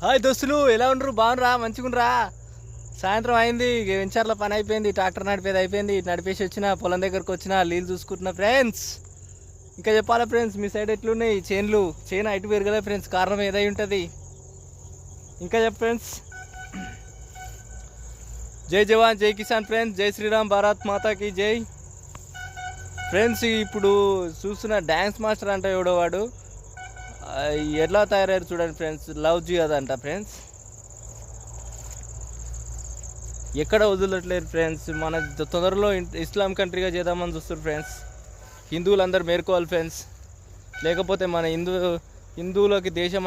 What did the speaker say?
Hi దోస్తులు, ఎలా ఉండరు? బాగునరా? మంచిగుండ్రా? సాయంత్రం అయింది, వెంచర్ల పని అయిపోయింది, ట్రాక్టర్ నడిపేది అయిపోయింది. నడిపేసి వచ్చిన పొలం దగ్గరకు వచ్చిన నీళ్ళు చూసుకుంటున్నా ఫ్రెండ్స్. ఇంకా చెప్పాలా ఫ్రెండ్స్, మీ సైడ్ ఎట్లున్నాయి చేను ఇటు పెరగలే ఫ్రెండ్స్, కారణం ఏదై ఉంటుంది? ఇంకా చెప్ప ఫ్రెండ్స్. జై జవాన్ జై కిసాన్ ఫ్రెండ్స్, జై శ్రీరామ్, భారత్ మాతాకి జై ఫ్రెండ్స్. ఇప్పుడు చూస్తున్న డ్యాన్స్ మాస్టర్ అంటే ఎవడో వాడు ఎట్లా తయారయ్యారు చూడండి ఫ్రెండ్స్. లవ్ జిహాద్ అంట ఫ్రెండ్స్. ఎక్కడ వదలట్లేదు ఫ్రెండ్స్. మన తొందరలో ఇస్లాం కంట్రీగా చేద్దామని చూస్తారు ఫ్రెండ్స్. హిందువులందరూ మేర్కోవాలి ఫ్రెండ్స్, లేకపోతే మన హిందువులకి దేశం